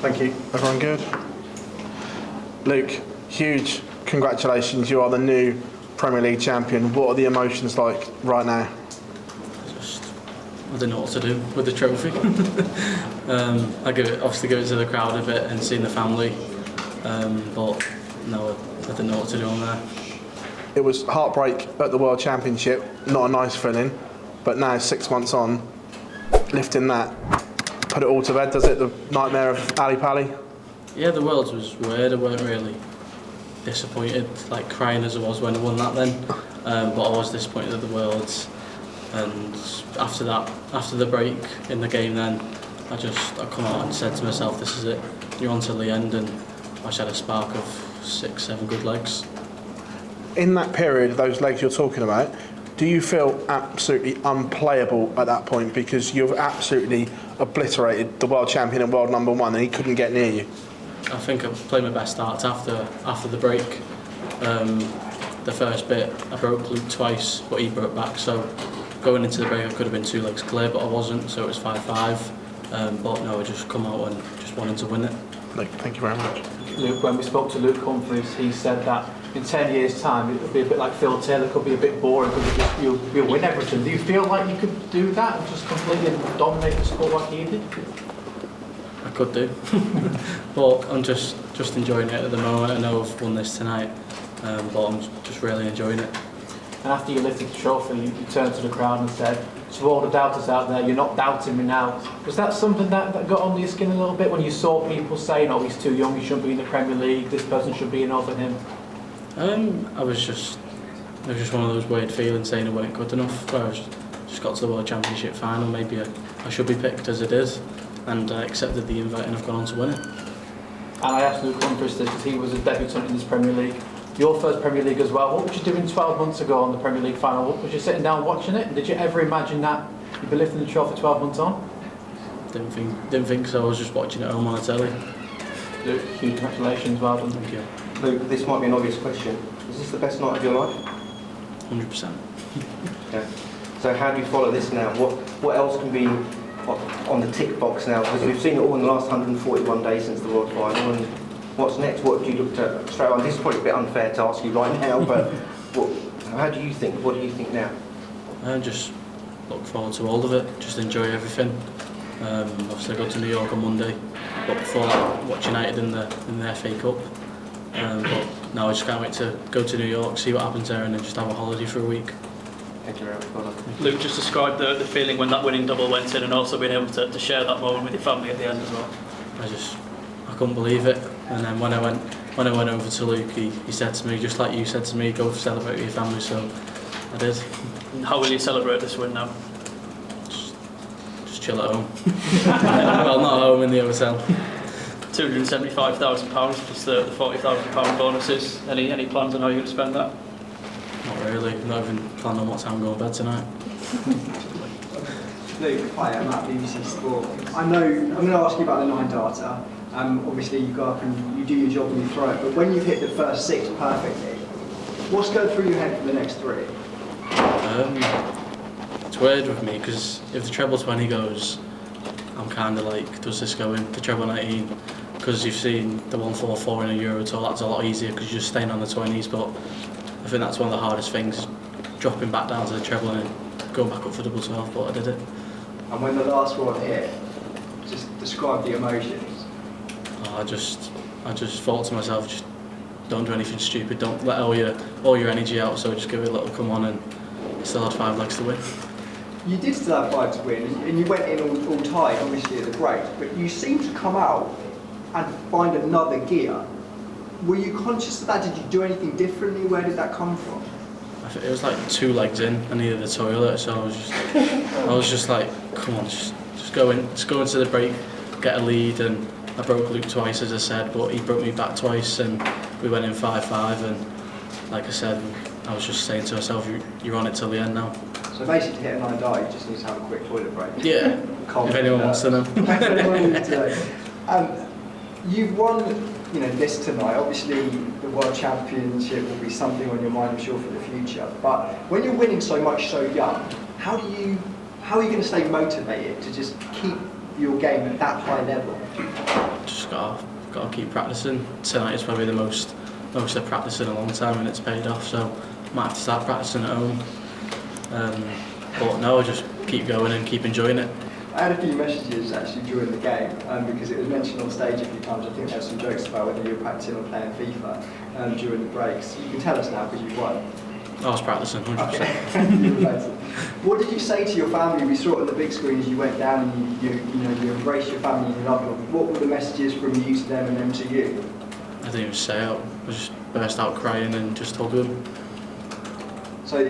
Thank you. Everyone good? Luke, huge congratulations. You are the new Premier League champion. What are the emotions like right now? I don't know what to do with the trophy. I obviously give it to the crowd a bit and seeing the family, but no, I don't know what to do on there. It was heartbreak at the World Championship, not a nice feeling, but now 6 months on, lifting that, put it all to bed, does it? The nightmare of Ali Pali? Yeah, the Worlds was weird. I weren't really disappointed, like crying as I was when I won that then, but I was disappointed at the Worlds. And after that, after the break in the game then, I come out and said to myself, this is it, you're on till the end, and I just had a spark of 6-7 good legs. In that period, those legs you're talking about, do you feel absolutely unplayable at that point because you've absolutely obliterated the world champion and world number one and he couldn't get near you? I think I played my best starts after the break. The first bit, I broke Luke twice, but he broke back, so going into the break I could have been 2 legs clear, but I wasn't, so it was 5-5. But no, I just come out and just wanted to win it. Luke, thank you very much. Luke, when we spoke to Luke Humphries, he said that in 10 years' time it would be a bit like Phil Taylor, could be a bit boring because you'll win everything. Do you feel like you could do that and just completely dominate the score like he did? I could do, but I'm just enjoying it at the moment. I know I've won this tonight, but I'm just really enjoying it. And after you lifted the trophy, you turned to the crowd and said, to all the doubters out there, you're not doubting me now. Was that something that got under your skin a little bit when you saw people saying, oh, he's too young, he shouldn't be in the Premier League, this person should be in over him? It was just one of those weird feelings saying I weren't good enough. Where I just got to the World Championship final, maybe I should be picked as I did, and I accepted the invite and I've gone on to win it. And I asked Luke Humphries this because he was a debutant in this Premier League. Your first Premier League as well. What was you doing 12 months ago on the Premier League final? Was you sitting down watching it? Did you ever imagine that you'd be lifting the trophy 12 months on? Didn't think so. I was just watching it at home on the telly. Luke, huge congratulations, well done. Thank you. Luke, this might be an obvious question. Is this the best night of your life? 100%. Okay. So how do you follow this now? What else can be on the tick box now? Because we've seen it all in the last 141 days since the World Final. And what's next? What do you look at straight on? This is probably a bit unfair to ask you right now, but how do you think? What do you think now? I just look forward to all of it. Just enjoy everything. Obviously, I go to New York on Monday, but before that, watch United in the FA Cup. But no, I just can't wait to go to New York, see what happens there, and then just have a holiday for a week. Thank you very much. Luke, just described the feeling when that winning double went in, and also being able to share that moment with your family at the end as well. I couldn't believe it. And then when I went over to Luke, he said to me, just like you said to me, go celebrate with your family. So I did. And how will you celebrate this win now? Just chill at home. Well, not at home, in the hotel. £275,000 plus the £40,000 bonuses. Any plans on how you're going to spend that? Not really. Not even planning on what time I'm going to bed tonight. Luke, hi, I'm at BBC Sport. I know, I'm going to ask you about the 9 data. Obviously you go up and you do your job and you throw it, but when you've hit the first 6 perfectly, what's going through your head for the next 3? It's weird with me because if the treble 20 goes, I'm kind of like, does this go in? The treble 19, because you've seen the 144 in a Euro Tour, that's a lot easier because you're just staying on the 20s, but I think that's one of the hardest things, dropping back down to the treble and going back up for double 12, but I did it. And when the last one hit, just describe the emotions. I just thought to myself, just don't do anything stupid, don't let all your energy out, so just give it a little come on, and still had 5 legs to win. You did still have 5 to win, and you went in all tight, obviously, at the break, but you seemed to come out and find another gear. Were you conscious of that? Did you do anything differently? Where did that come from? It was like 2 legs in, I needed the toilet, so I was just like, come on, just go into the break, get a lead, and I broke Luke twice, as I said, but he broke me back twice, and we went in 5-5, and like I said, I was just saying to myself, you're on it till the end now. So basically to hit a 9 dart, you just need to have a quick toilet break. Yeah, if anyone wants to know. You've won, this tonight. Obviously, the World Championship will be something on your mind, I'm sure, for the future. But when you're winning so much so young, how are you going to stay motivated to just keep your game at that high level? Just gotta keep practicing. Tonight is probably the most I've practiced in a long time, and it's paid off. So might have to start practicing at home. But no, just keep going and keep enjoying it. I had a few messages actually during the game because it was mentioned on stage a few times. I think there were some jokes about whether you were practicing or playing FIFA during the breaks. You can tell us now because you've won. I was practicing 100%. Okay. What did you say to your family? We saw it on the big screen as you went down and you embraced your family and your loved ones. What were the messages from you to them and them to you? I didn't even say it. I just burst out crying and just hugged them. So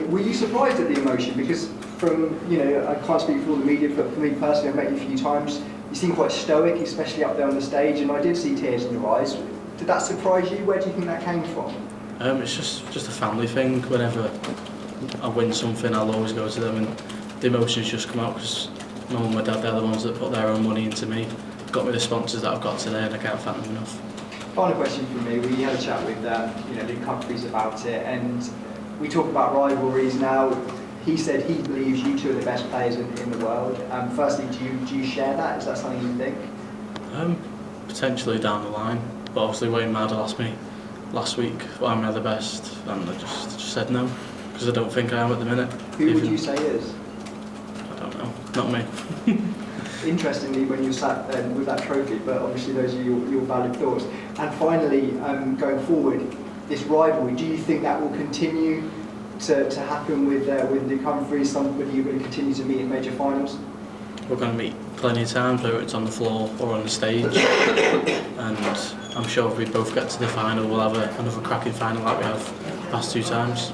were you surprised at the emotion? Because from, I can't speak for all the media, but for me personally, I've met you a few times. You seem quite stoic, especially up there on the stage, and I did see tears in your eyes. Did that surprise you? Where do you think that came from? It's just a family thing. Whenever I win something, I'll always go to them, and the emotions just come out because my mum and my dad, they're the ones that put their own money into me. Got me the sponsors that I've got today, and I can't thank them enough. Final question from me. We had a chat with Luke Humphries about it, and we talk about rivalries now. He said he believes you two are the best players in the world. Firstly, do you share that? Is that something you think? Potentially down the line, but obviously Wayne Madden asked me last week why am I the best, and I just said no, because I don't think I am at the minute. Who would you say is? I don't know, not me. Interestingly, when you sat with that trophy, but obviously those are your valid thoughts. And finally, going forward, this rivalry, do you think that will continue to happen with Luke Humphries, somebody you're going to continue to meet in major finals? We're going to meet plenty of times, whether it's on the floor or on the stage, and I'm sure if we both get to the final, we'll have another cracking final like we have the past 2 times.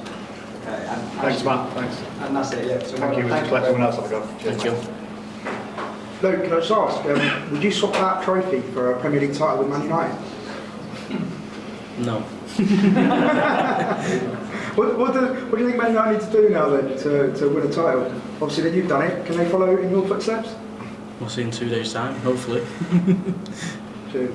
Okay, and Thanks, Matt. Thanks. And that's it, yeah. So Thank you. Let everyone else have a go. Thank you. Luke, can I just ask, would you swap that trophy for a Premier League title with Man United? No. What do you think Man United need to do now then to win a title? Obviously, then you've done it. Can they follow in your footsteps? We'll see in 2 days' time, hopefully. Cheers.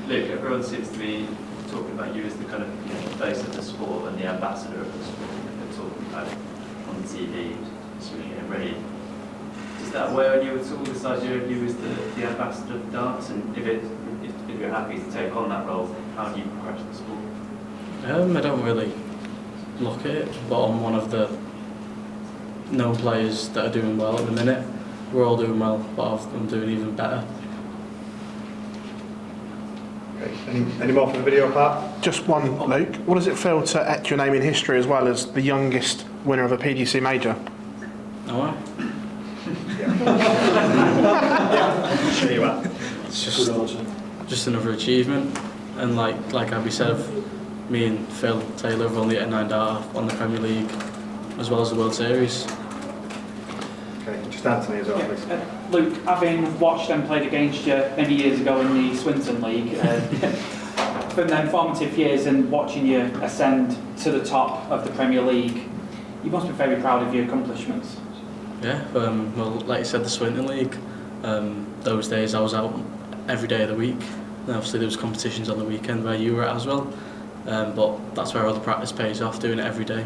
Luke, everyone seems to be talking about you as the kind of face of the sport and the ambassador of the sport. They're talking about it on TV, swinging it ready. Does that weigh on you at all, this idea of you as the ambassador of dance? And if you're happy to take on that role, how do you progress the sport? I don't really look at it, but I'm one of the known players that are doing well at the minute. We're all doing well, but I'm doing even better. Okay. Any more from the video part? Just one, Luke. What does it feel to etch your name in history as well as the youngest winner of a PDC major? Oh, well. Sure you are. It's just another achievement, and like Abby said, me and Phil Taylor have only hit a 9 dart on the Premier League as well as the World Series. Okay, just Anthony as well, please. Luke, having watched them played against you many years ago in the Swinton League, from them formative years and watching you ascend to the top of the Premier League, you must be very proud of your accomplishments. Yeah, well, like you said, the Swinton League, those days I was out every day of the week, and obviously there was competitions on the weekend where you were at as well, but that's where all the practice pays off, doing it every day.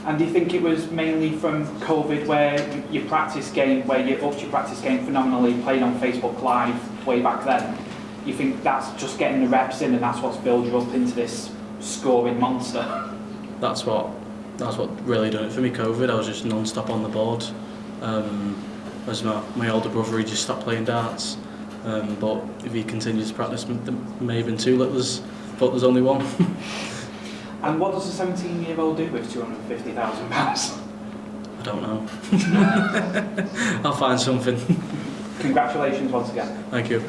And do you think it was mainly from COVID where you upped your practice game phenomenally, played on Facebook Live way back then? You think that's just getting the reps in and that's what's built you up into this scoring monster? That's what Really done it for me. COVID, I was just non-stop on the board. As my older brother, he just stopped playing darts. But if he continues to practice, there may have been 2 litters, but there's only 1. And what does a 17-year-old do with £250,000? I don't know. I'll find something. Congratulations once again. Thank you.